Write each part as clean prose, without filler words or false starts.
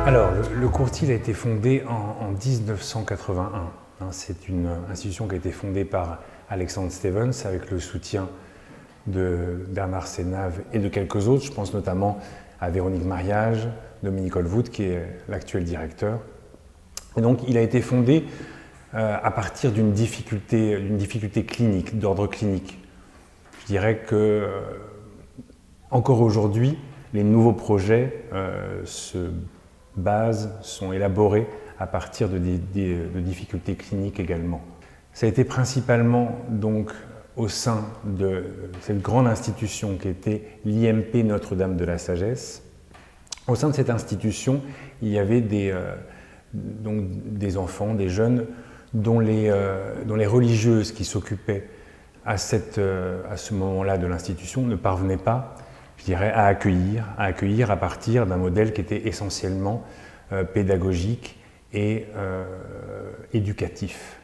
Alors, le Courtil a été fondé en 1981. C'est une institution qui a été fondée par Alexandre Stevens avec le soutien de Bernard Sénave et de quelques autres. Je pense notamment à Véronique Mariage, Dominique Olvoud, qui est l'actuel directeur. Et donc, il a été fondé à partir d'une difficulté clinique, d'ordre clinique. Je dirais que, encore aujourd'hui, les nouveaux projets sont élaborés à partir de difficultés cliniques également. Ça a été principalement donc au sein de cette grande institution qui était l'IMP Notre-Dame de la Sagesse. Au sein de cette institution, il y avait des enfants, des jeunes dont les religieuses qui s'occupaient à ce moment-là de l'institution ne parvenaient pas, je dirais, à accueillir à partir d'un modèle qui était essentiellement pédagogique et éducatif.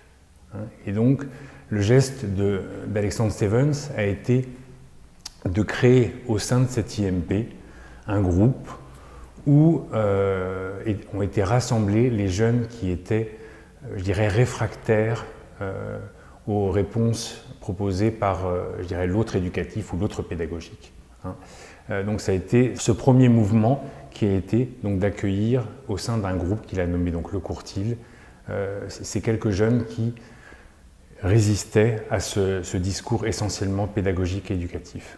Et donc, le geste d'Alexandre Stevens a été de créer au sein de cette IMP un groupe où ont été rassemblés les jeunes qui étaient, je dirais, réfractaires aux réponses proposées par, je dirais, l'autre éducatif ou l'autre pédagogique. Donc ça a été ce premier mouvement qui a été d'accueillir au sein d'un groupe qu'il a nommé donc le Courtil, ces quelques jeunes qui résistaient à ce discours essentiellement pédagogique et éducatif.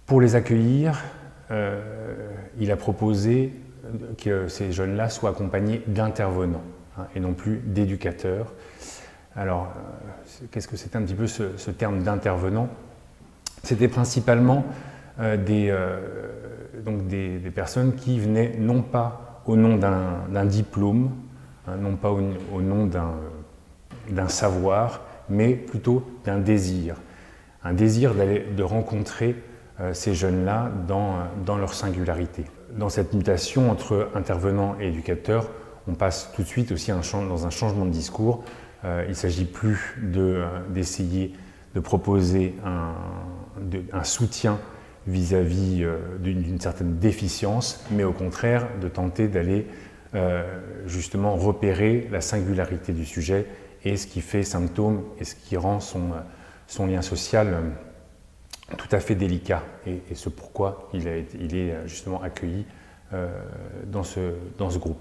Pour les accueillir, il a proposé que ces jeunes-là soient accompagnés d'intervenants et non plus d'éducateurs. Alors, qu'est-ce que c'est un petit peu ce terme d'intervenant? C'était principalement des personnes qui venaient non pas au nom d'un diplôme, non pas au nom d'un savoir, mais plutôt d'un désir. Un désir de rencontrer ces jeunes-là dans leur singularité. Dans cette mutation entre intervenants et éducateurs, on passe tout de suite aussi dans un changement de discours. Il ne s'agit plus d'essayer de proposer un soutien vis-à-vis d'une certaine déficience, mais au contraire de tenter d'aller justement repérer la singularité du sujet et ce qui fait symptôme et ce qui rend son lien social tout à fait délicat. Et c'est pourquoi il est justement accueilli dans ce groupe.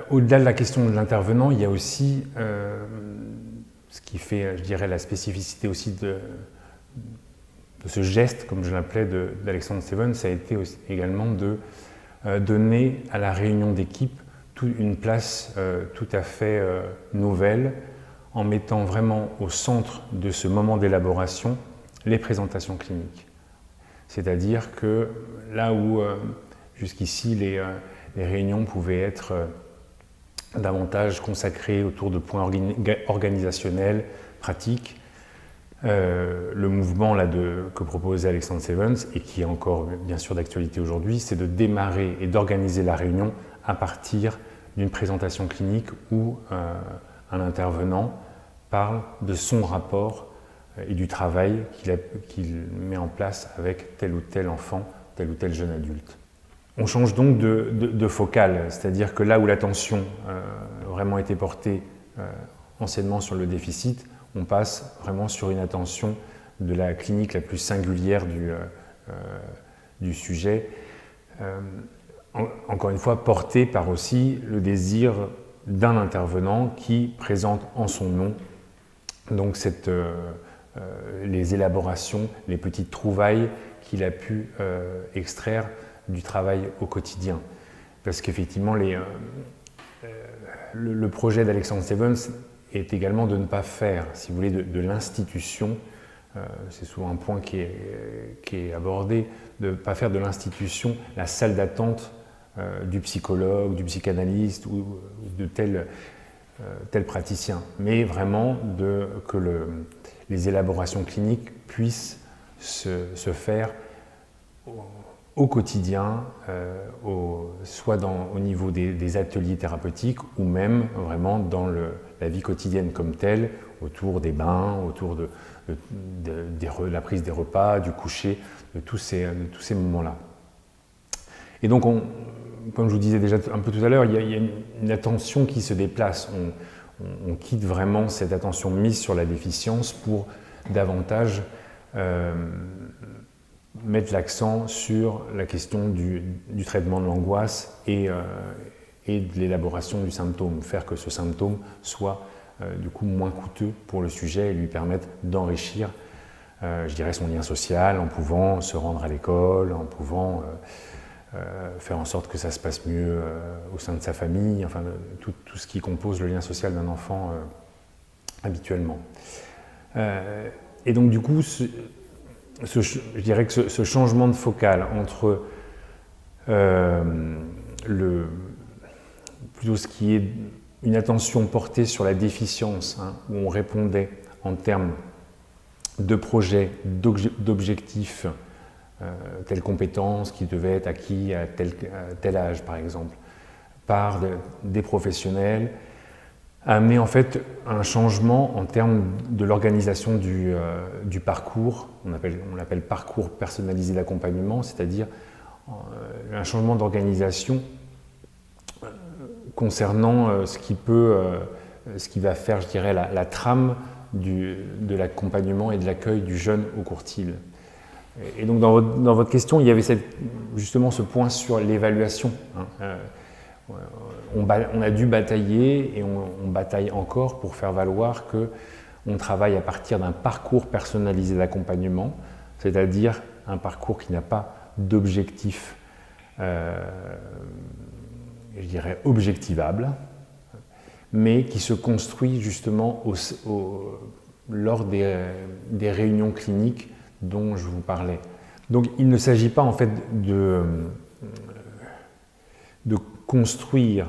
Au-delà de la question de l'intervenant, il y a aussi ce qui fait, je dirais, la spécificité aussi de ce geste, comme je l'appelais, d'Alexandre Stevens, ça a été également de donner à la réunion d'équipe une place tout à fait nouvelle, en mettant vraiment au centre de ce moment d'élaboration les présentations cliniques. C'est-à-dire que là où jusqu'ici les réunions pouvaient être davantage consacrées autour de points organisationnels, pratiques, le mouvement que proposait Alexandre Stevens, et qui est encore bien sûr d'actualité aujourd'hui, c'est de démarrer et d'organiser la réunion à partir d'une présentation clinique où un intervenant parle de son rapport et du travail qu'il met en place avec tel ou tel enfant, tel ou tel jeune adulte. On change donc de focale, c'est-à-dire que là où l'attention vraiment était portée anciennement sur le déficit, on passe vraiment sur une attention de la clinique la plus singulière du sujet, encore une fois portée par aussi le désir d'un intervenant qui présente en son nom donc les élaborations, les petites trouvailles qu'il a pu extraire du travail au quotidien. Parce qu'effectivement, le projet d'Alexandre Stevens est également de ne pas faire, si vous voulez, de l'institution, c'est souvent un point qui est abordé, de ne pas faire de l'institution la salle d'attente du psychologue, du psychanalyste ou de tel praticien, mais vraiment que les élaborations cliniques puissent se faire au quotidien, soit au niveau des ateliers thérapeutiques ou même vraiment dans la vie quotidienne comme telle, autour des bains, autour de la prise des repas, du coucher, de tous ces moments-là. Et donc, comme je vous disais déjà un peu tout à l'heure, il y a une attention qui se déplace. On quitte vraiment cette attention mise sur la déficience pour davantage mettre l'accent sur la question du traitement de l'angoisse et de l'élaboration du symptôme, faire que ce symptôme soit du coup moins coûteux pour le sujet et lui permettre d'enrichir, je dirais, son lien social en pouvant se rendre à l'école, en pouvant faire en sorte que ça se passe mieux au sein de sa famille, enfin tout ce qui compose le lien social d'un enfant habituellement. Et donc du coup, je dirais que ce changement de focale entre plutôt ce qui est une attention portée sur la déficience, hein, où on répondait en termes de projets, d'objectifs, telle compétence qui devait être acquis à tel âge par exemple, par des professionnels, a amené en fait un changement en termes de l'organisation du parcours. On l'appelle parcours personnalisé d'accompagnement, c'est-à-dire un changement d'organisation concernant ce qui va faire, je dirais, la trame de l'accompagnement et de l'accueil du jeune au courtil. Et donc dans votre question, il y avait justement ce point sur l'évaluation. Hein. On a dû batailler et on bataille encore pour faire valoir qu'on travaille à partir d'un parcours personnalisé d'accompagnement, c'est-à-dire un parcours qui n'a pas d'objectif, je dirais, objectivable, mais qui se construit justement lors des réunions cliniques dont je vous parlais. Donc il ne s'agit pas en fait de construire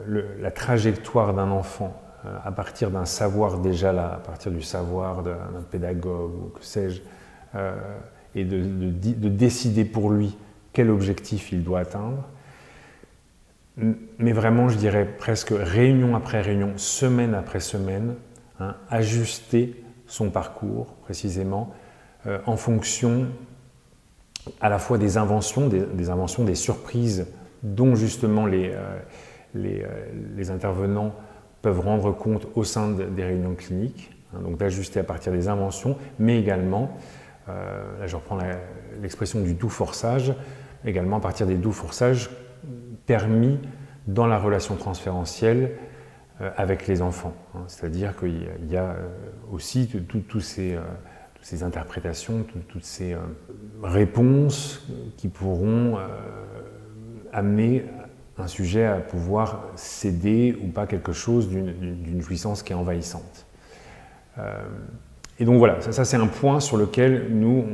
la trajectoire d'un enfant à partir d'un savoir déjà là, à partir du savoir d'un pédagogue ou que sais-je, et de décider pour lui quel objectif il doit atteindre, mais vraiment, je dirais presque réunion après réunion, semaine après semaine, hein, ajuster son parcours précisément en fonction à la fois des inventions, des surprises dont justement les intervenants peuvent rendre compte au sein des réunions cliniques, hein, donc d'ajuster à partir des inventions, mais également, là je reprends l'expression du doux forçage, également à partir des doux forçages permis dans la relation transférentielle avec les enfants. Hein, c'est-à-dire qu'il y a aussi toutes ces interprétations, toutes ces réponses qui pourront amener un sujet à pouvoir céder ou pas quelque chose d'une jouissance qui est envahissante. Et donc voilà, ça c'est un point sur lequel nous,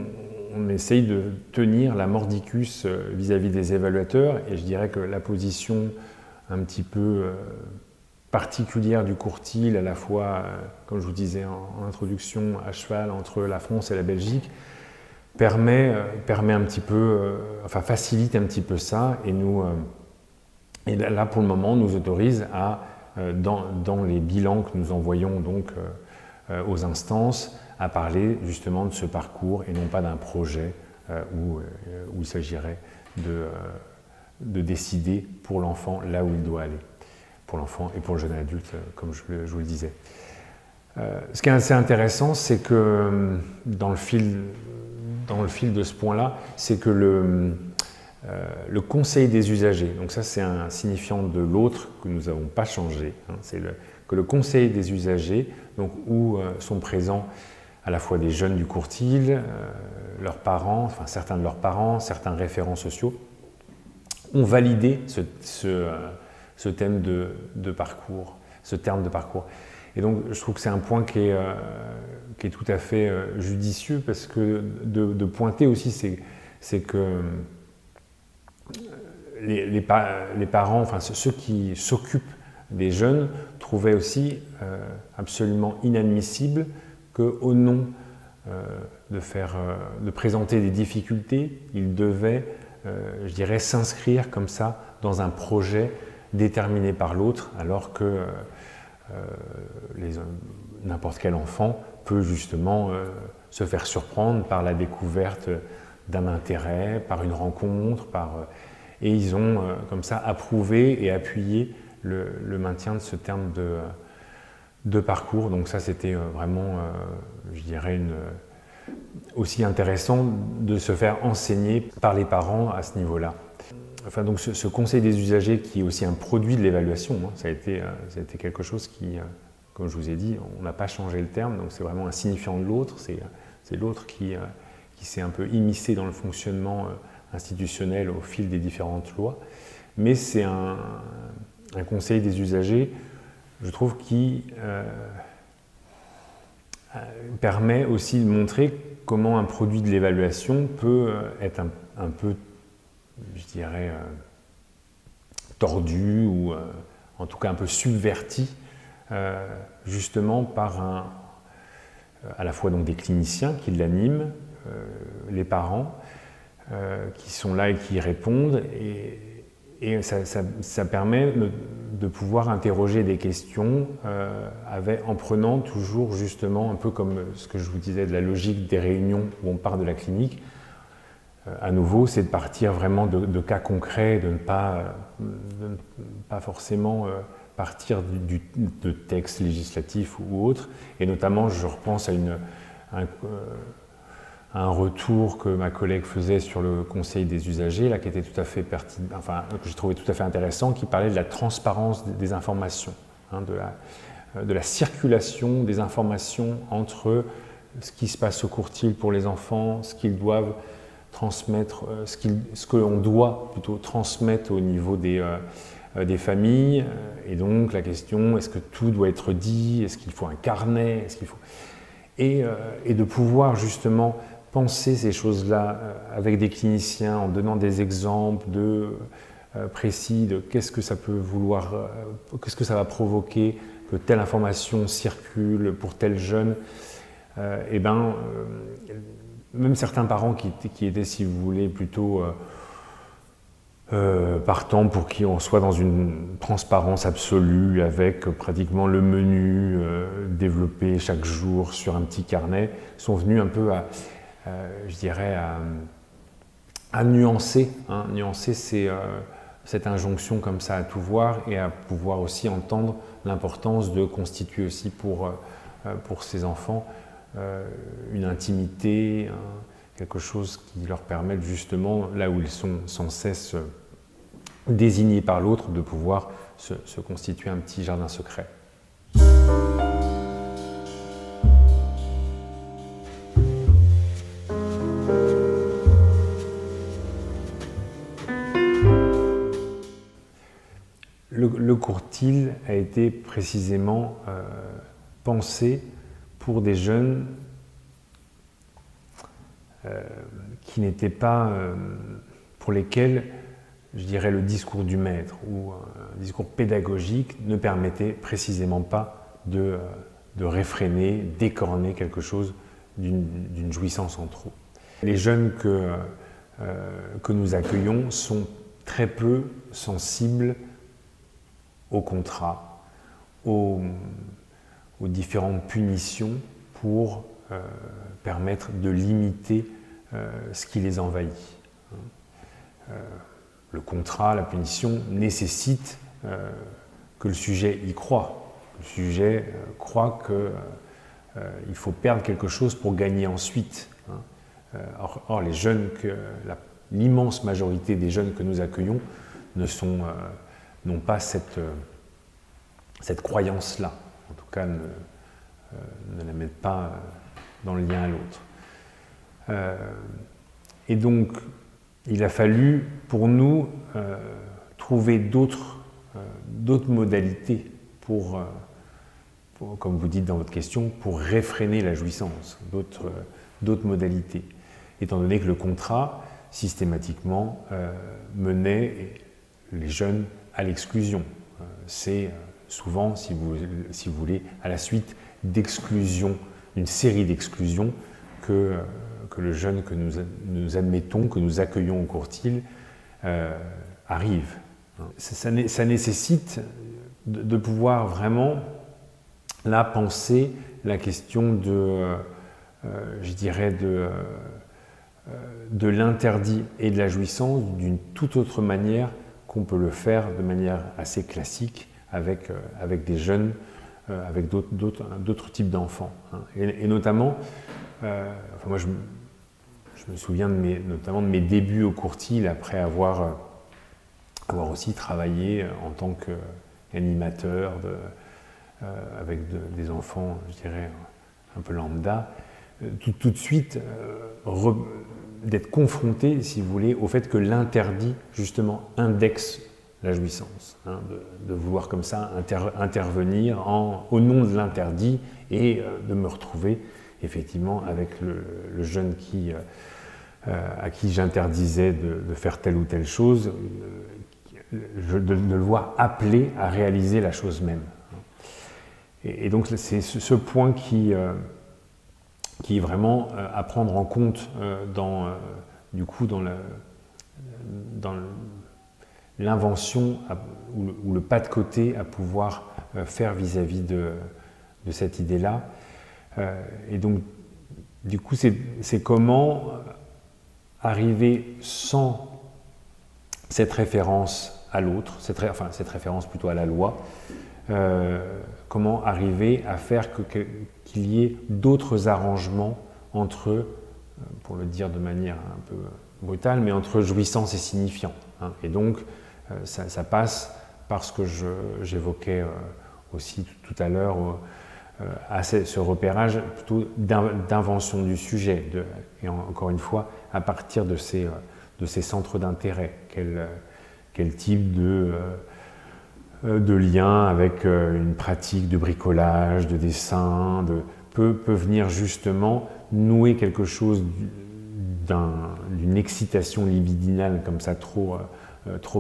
on essaye de tenir la mordicus vis-à-vis des évaluateurs, et je dirais que la position un petit peu particulière du courtil, à la fois, comme je vous disais en introduction, à cheval entre la France et la Belgique, permet un petit peu, enfin facilite un petit peu ça, et là pour le moment nous autorise à, dans les bilans que nous envoyons donc aux instances, à parler justement de ce parcours et non pas d'un projet où il s'agirait de décider pour l'enfant là où il doit aller, pour l'enfant et pour le jeune adulte, comme je vous le disais. Ce qui est assez intéressant, c'est que dans le fil de ce point-là, c'est que le conseil des usagers, donc ça c'est un signifiant de l'autre que nous n'avons pas changé, hein, c'est que le conseil des usagers, donc où sont présents à la fois des jeunes du courtil, leurs parents, enfin certains de leurs parents, certains référents sociaux, ont validé ce thème de parcours, ce terme de parcours. Et donc je trouve que c'est un point qui est tout à fait judicieux, parce que de pointer aussi, c'est que les parents, enfin ceux qui s'occupent des jeunes, trouvaient aussi absolument inadmissible qu'au nom de présenter des difficultés, ils devaient, je dirais, s'inscrire comme ça dans un projet déterminé par l'autre, alors que n'importe quel enfant peut justement se faire surprendre par la découverte d'un intérêt, par une rencontre, Et ils ont comme ça approuvé et appuyé le maintien de ce terme de parcours. Donc ça, c'était vraiment, je dirais, aussi intéressant de se faire enseigner par les parents à ce niveau-là. Enfin, donc ce conseil des usagers, qui est aussi un produit de l'évaluation, hein, ça a été quelque chose qui, comme je vous ai dit, on n'a pas changé le terme, donc c'est vraiment un signifiant de l'autre, c'est l'autre qui s'est un peu immiscé dans le fonctionnement institutionnel au fil des différentes lois. Mais c'est un conseil des usagers, je trouve, qui permet aussi de montrer comment un produit de l'évaluation peut être un peu, je dirais, tordu ou en tout cas un peu subverti, justement par à la fois donc des cliniciens qui l'animent, les parents qui sont là et qui répondent, et ça permet de pouvoir interroger des questions en prenant toujours justement un peu comme ce que je vous disais de la logique des réunions où on part de la clinique. À nouveau, c'est de partir vraiment de cas concrets, de ne pas forcément partir de textes législatifs ou autres. Et notamment, je repense à un retour que ma collègue faisait sur le conseil des usagers, là, qui était tout à fait pertinent, enfin, que j'ai trouvé tout à fait intéressant, qui parlait de la transparence des informations, hein, de la circulation des informations entre ce qui se passe au courtil pour les enfants, ce qu'ils doivent transmettre, ce que l'on doit plutôt transmettre au niveau des familles, et donc la question, est-ce que tout doit être dit, est-ce qu'il faut un carnet, est-ce qu'il faut... et de pouvoir justement penser ces choses-là avec des cliniciens, en donnant des exemples précis de qu'est-ce que ça peut vouloir, qu'est-ce que ça va provoquer que telle information circule pour tel jeune, même certains parents qui étaient, si vous voulez, plutôt partants pour qu'on soit dans une transparence absolue avec pratiquement le menu développé chaque jour sur un petit carnet, sont venus un peu je dirais, à nuancer, hein, cette injonction comme ça à tout voir, et à pouvoir aussi entendre l'importance de constituer aussi pour ces enfants une intimité, quelque chose qui leur permette justement, là où ils sont sans cesse désignés par l'autre, de pouvoir se constituer un petit jardin secret. Le courtil a été précisément pensé pour des jeunes qui n'étaient pas, pour lesquels, je dirais, le discours du maître ou un discours pédagogique ne permettait précisément pas de réfréner, d'écorner quelque chose d'une jouissance en trop. Les jeunes que nous accueillons sont très peu sensibles aux contrats, aux différentes punitions pour permettre de limiter ce qui les envahit. Le contrat, la punition nécessite que le sujet y croit. Le sujet croit qu'il faut perdre quelque chose pour gagner ensuite. Or les jeunes, l'immense majorité des jeunes que nous accueillons n'ont pas cette croyance-là. En tout cas, ne la mettent pas dans le lien à l'autre. Et donc, il a fallu, pour nous, trouver d'autres modalités pour, comme vous dites dans votre question, pour réfréner la jouissance, d'autres modalités. Étant donné que le contrat, systématiquement, menait les jeunes à l'exclusion. C'est souvent, si vous voulez, à la suite d'exclusions, une série d'exclusions que le jeune que nous admettons, que nous accueillons au courtil, arrive. Ça nécessite de pouvoir vraiment, là, penser la question je dirais, de l'interdit et de la jouissance d'une toute autre manière qu'on peut le faire de manière assez classique avec des jeunes, avec d'autres types d'enfants. Hein. Et notamment, enfin moi je me souviens notamment de mes débuts au Courtille après avoir aussi travaillé en tant qu'animateur avec des enfants, je dirais, un peu lambda. Tout de suite, d'être confronté, si vous voulez, au fait que l'interdit, justement, indexe la jouissance. Hein, de vouloir comme ça intervenir au nom de l'interdit et de me retrouver, effectivement, avec le jeune à qui j'interdisais de faire telle ou telle chose, de le voir appelé à réaliser la chose même. Et donc, c'est ce point qui est vraiment à prendre en compte dans l'invention ou le pas de côté à pouvoir faire vis-à-vis de cette idée-là. Et donc, du coup, c'est comment arriver sans cette référence à l'autre, cette référence plutôt à la loi, comment arriver à faire qu'il y ait d'autres arrangements entre, pour le dire de manière un peu brutale, mais entre jouissance et signifiant. Hein. Et donc, ça passe par ce que j'évoquais aussi tout à l'heure, à ce repérage plutôt d'invention du sujet, et encore une fois, à partir de ces centres d'intérêt. Quel type de lien avec une pratique de bricolage, de dessin, peut venir justement nouer quelque chose d'une excitation libidinale comme ça trop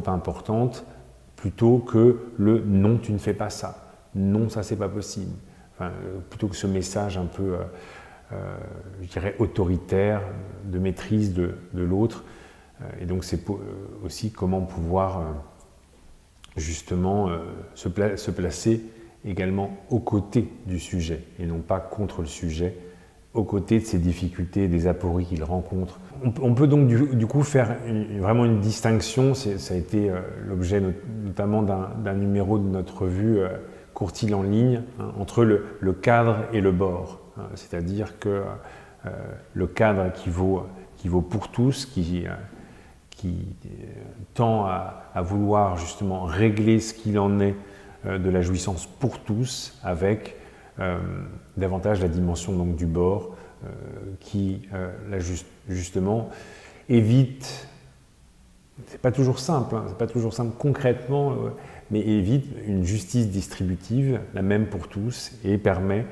importante, plutôt que le « non, tu ne fais pas ça »,« non, ça c'est pas possible ». Enfin, plutôt que ce message un peu, je dirais, autoritaire, de maîtrise de l'autre. Et donc c'est aussi comment pouvoir justement se placer également aux côtés du sujet, et non pas contre le sujet, aux côtés de ses difficultés, des apories qu'il rencontre. On peut donc du coup faire vraiment une distinction, ça a été l'objet notamment d'un numéro de notre revue Courtille en ligne, hein, entre le cadre et le bord. Hein, c'est-à-dire que le cadre qui vaut pour tous, qui tend à vouloir justement régler ce qu'il en est de la jouissance pour tous, avec davantage la dimension donc, du bord, qui justement évite, c'est pas toujours simple, hein, c'est pas toujours simple concrètement, mais évite une justice distributive, la même pour tous, et permet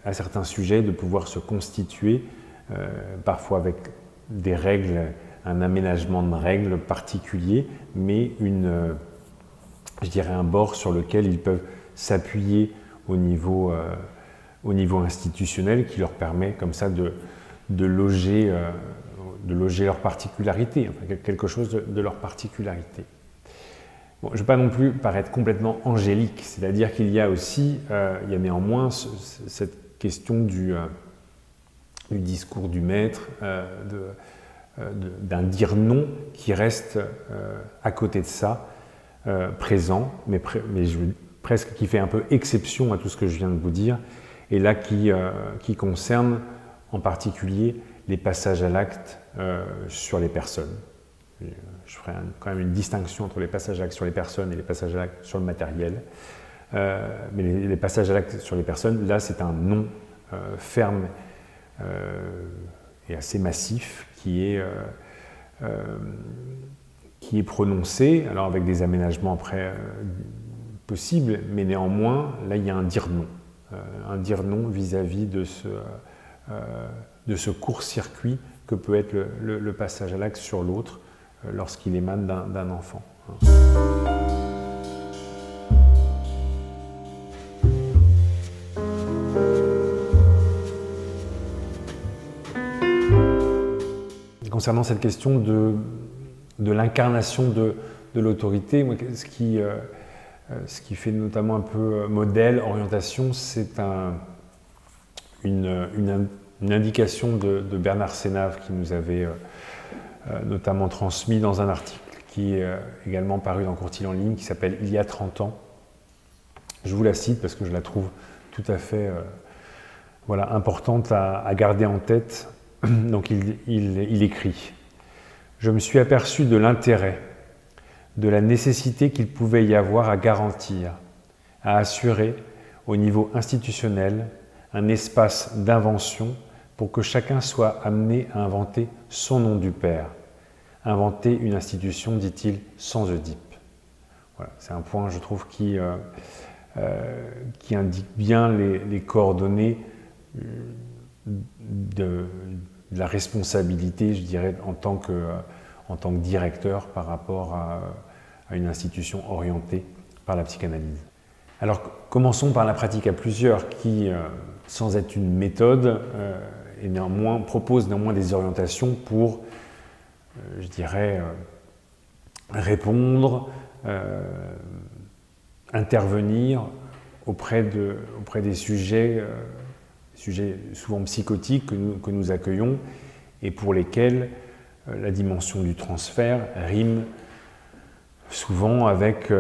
à certains sujets de pouvoir se constituer, parfois avec des règles, un aménagement de règles particulier, mais je dirais un bord sur lequel ils peuvent s'appuyer au niveau institutionnel, qui leur permet comme ça de loger leur particularité, enfin, quelque chose de leur particularité. Bon, je ne veux pas non plus paraître complètement angélique, c'est-à-dire qu'il y a aussi, il y a néanmoins cette question du discours du maître, d'un dire non qui reste à côté de ça, présent, mais presque qui fait un peu exception à tout ce que je viens de vous dire, et là qui concerne en particulier les passages à l'acte sur les personnes. Je ferai quand même une distinction entre les passages à l'acte sur les personnes et les passages à l'acte sur le matériel. Mais les passages à l'acte sur les personnes, là c'est un non ferme et assez massif qui est prononcé, alors avec des aménagements après possibles, mais néanmoins, là il y a un dire non vis-à-vis de ce court-circuit que peut être le passage à l'acte sur l'autre lorsqu'il émane d'un enfant. Concernant cette question de l'incarnation de l'autorité, ce qui fait notamment un peu modèle, orientation, c'est une indication de Bernard Sénave qui nous avait notamment transmis dans un article qui est également paru dans Courtile en ligne, qui s'appelle « Il y a 30 ans ». Je vous la cite parce que je la trouve tout à fait importante à garder en tête. Donc il écrit « Je me suis aperçu de l'intérêt, de la nécessité qu'il pouvait y avoir à garantir, à assurer au niveau institutionnel un espace d'invention pour que chacun soit amené à inventer son nom du père. Inventer une institution, dit-il, sans Oedipe. » Voilà, c'est un point, je trouve, qui indique bien les coordonnées de la responsabilité, je dirais, en tant que directeur par rapport à une institution orientée par la psychanalyse. Alors, commençons par la pratique à plusieurs qui, sans être une méthode, propose néanmoins des orientations pour, je dirais, répondre, intervenir auprès des sujets souvent psychotiques que nous accueillons et pour lesquels la dimension du transfert rime souvent avec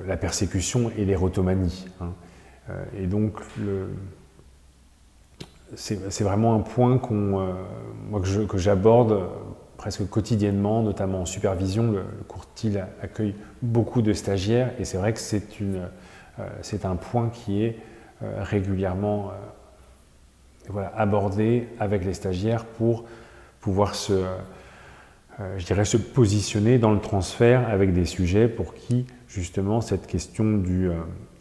la persécution et l'érotomanie. Et donc, c'est vraiment un point que j'aborde presque quotidiennement, notamment en supervision. Le Courtile accueille beaucoup de stagiaires et c'est vrai que c'est un point qui est régulièrement abordé avec les stagiaires pour pouvoir se positionner dans le transfert avec des sujets pour qui, justement, cette question de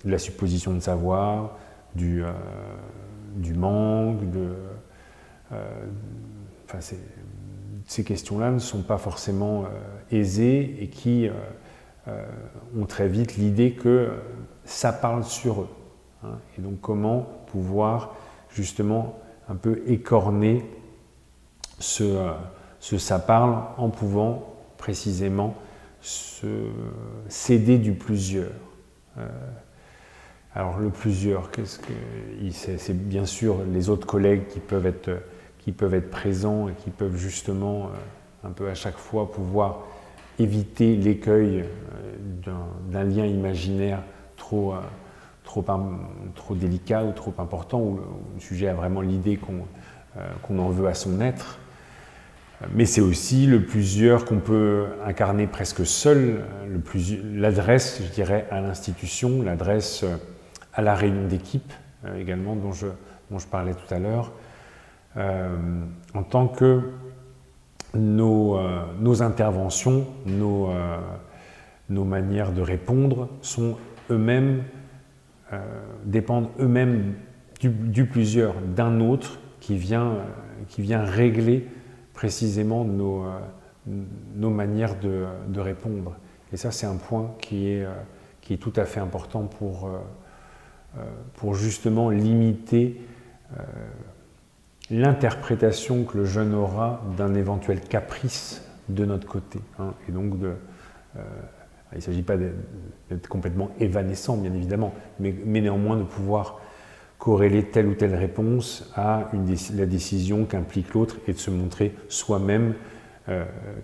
la supposition de savoir, du manque, ces questions-là ne sont pas forcément aisées et qui ont très vite l'idée que ça parle sur eux. Et donc, comment pouvoir, justement, un peu écorner ça parle en pouvant précisément s'aider du plusieurs. Alors le plusieurs, c'est bien sûr les autres collègues qui peuvent être présents et qui peuvent justement un peu à chaque fois pouvoir éviter l'écueil d'un lien imaginaire trop délicat ou trop important, où le sujet a vraiment l'idée qu'on en veut à son être. Mais c'est aussi le plusieurs qu'on peut incarner presque seul, l'adresse, je dirais, à l'institution, l'adresse à la réunion d'équipe également, dont je parlais tout à l'heure, en tant que nos interventions, nos manières de répondre sont eux-mêmes, dépendent eux-mêmes du plusieurs, d'un autre qui vient régler précisément nos manières de répondre. Et ça, c'est un point qui est tout à fait important pour justement limiter l'interprétation que le jeune aura d'un éventuel caprice de notre côté. Et donc, il ne s'agit pas d'être complètement évanescent, bien évidemment, mais néanmoins de pouvoir corréler telle ou telle réponse à la décision qu'implique l'autre et de se montrer soi-même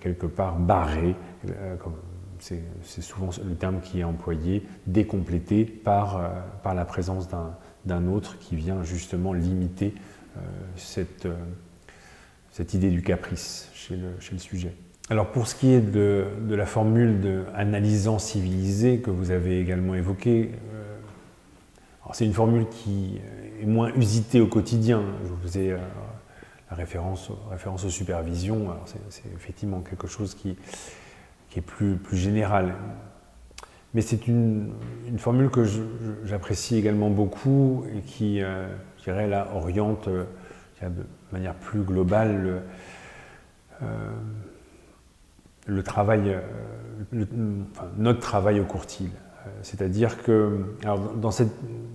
quelque part barré, c'est souvent le terme qui est employé, décomplété par la présence d'un autre qui vient justement limiter cette idée du caprice chez le sujet. Alors pour ce qui est de la formule de analysant civilisé que vous avez également évoquée, c'est une formule qui est moins usitée au quotidien. Je vous faisais la référence aux supervisions. C'est effectivement quelque chose qui est plus général. Mais c'est une formule que j'apprécie également beaucoup et qui, je dirais, là, oriente de manière plus globale notre travail au Courtile. C'est-à-dire que,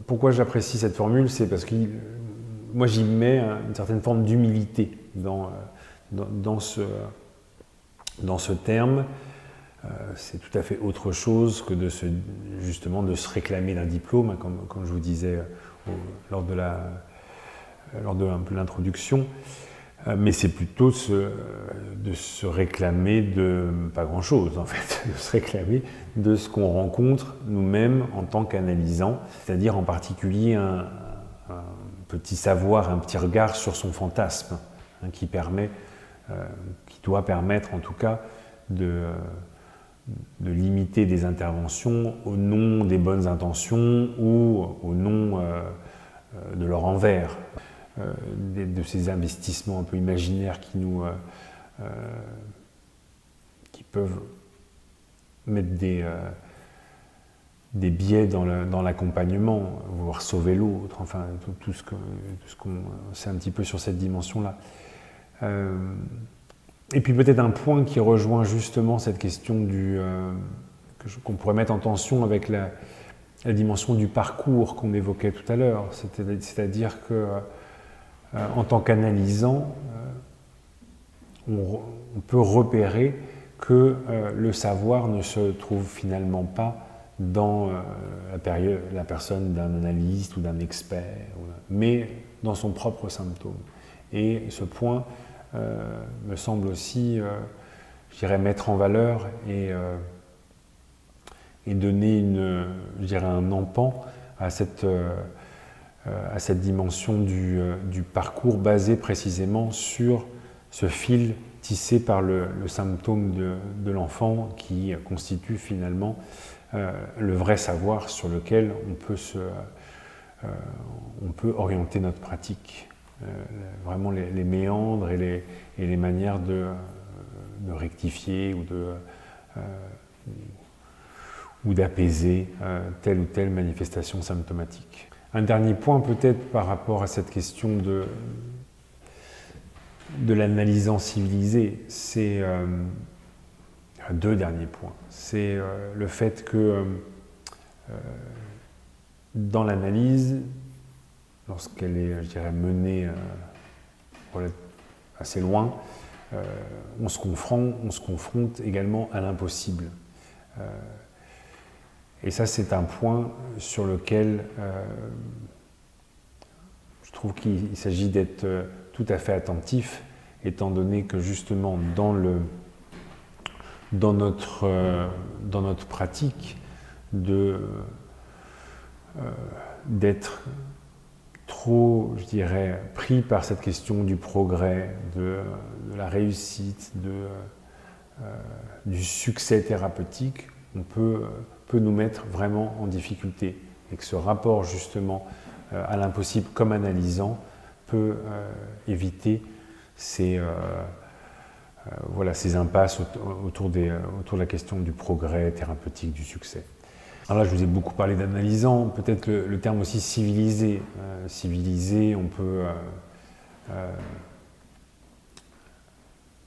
pourquoi j'apprécie cette formule, c'est parce que moi j'y mets une certaine forme d'humilité dans ce terme. C'est tout à fait autre chose que justement de se réclamer d'un diplôme, comme je vous disais lors de un peu l'introduction. Mais c'est plutôt de se réclamer de pas grand-chose, en fait, de se réclamer de ce qu'on rencontre nous-mêmes en tant qu'analysant, c'est-à-dire en particulier un petit savoir, un petit regard sur son fantasme, hein, qui doit permettre en tout cas de limiter des interventions au nom des bonnes intentions ou au nom de leur envers. De ces investissements un peu imaginaires qui peuvent mettre des biais dans l'accompagnement, vouloir sauver l'autre, enfin tout ce qu'on sait un petit peu sur cette dimension-là. Et puis peut-être un point qui rejoint justement cette question qu'on pourrait mettre en tension avec la dimension du parcours qu'on évoquait tout à l'heure, c'est-à-dire que en tant qu'analysant, on peut repérer que le savoir ne se trouve finalement pas dans la personne d'un analyste ou d'un expert, mais dans son propre symptôme. Et ce point me semble aussi, je dirais, mettre en valeur et donner je dirais, un empan à cette dimension du parcours basé précisément sur ce fil tissé par le symptôme de l'enfant qui constitue finalement le vrai savoir sur lequel on peut orienter notre pratique. Vraiment les méandres et les manières de rectifier ou d'apaiser telle ou telle manifestation symptomatique. Un dernier point peut-être par rapport à cette question de l'analysant civilisé, c'est deux derniers points. C'est le fait que dans l'analyse, lorsqu'elle est, je dirais, menée assez loin, on se confronte également à l'impossible. Et ça, c'est un point sur lequel je trouve qu'il s'agit d'être tout à fait attentif, étant donné que justement dans notre pratique, d'être trop, je dirais, pris par cette question du progrès, de la réussite, du succès thérapeutique, on peut nous mettre vraiment en difficulté. Et que ce rapport justement à l'impossible comme analysant peut éviter ces impasses autour de la question du progrès thérapeutique, du succès. Alors là, je vous ai beaucoup parlé d'analysant, peut-être le terme aussi civilisé. Civilisé, on peut... moi,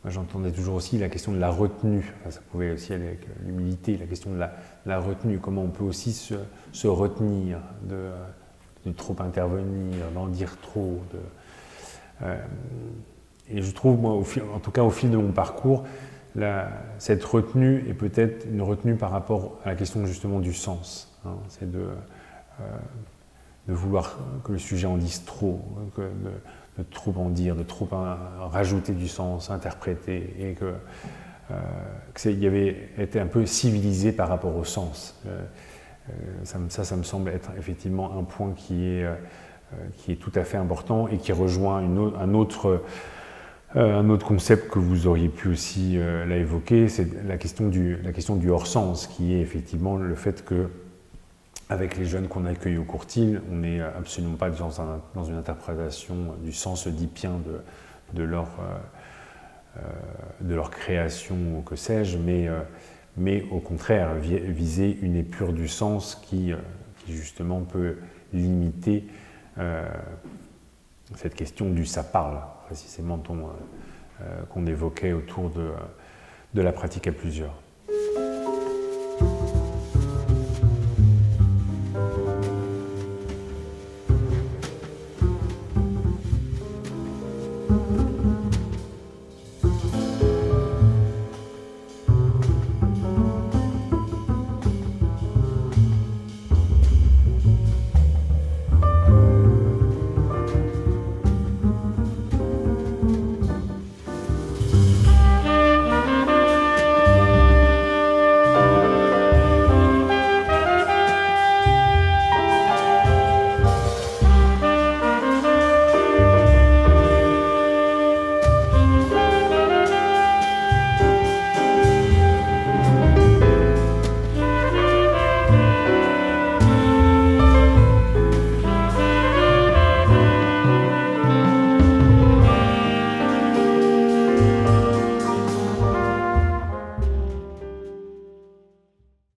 j'entendais toujours aussi la question de la retenue. Enfin, ça pouvait aussi aller avec l'humilité, la question de la retenue. Comment on peut aussi se retenir de trop intervenir, d'en dire trop. Et je trouve, moi, en tout cas au fil de mon parcours, cette retenue est peut-être une retenue par rapport à la question justement du sens. Hein. C'est de vouloir que le sujet en dise trop, de trop en dire, de trop rajouter du sens, interpréter, et qu'il y avait été un peu civilisé par rapport au sens. Ça me semble être effectivement un point qui est tout à fait important et qui rejoint un autre concept que vous auriez pu aussi évoquer, c'est la question du hors-sens, qui est effectivement le fait que avec les jeunes qu'on accueille au Courtile, on n'est absolument pas dans une interprétation du sens oedipien de leur création, ou que sais-je, mais au contraire, viser une épure du sens qui justement peut limiter cette question du « ça parle », précisément qu'on évoquait autour de la pratique à plusieurs.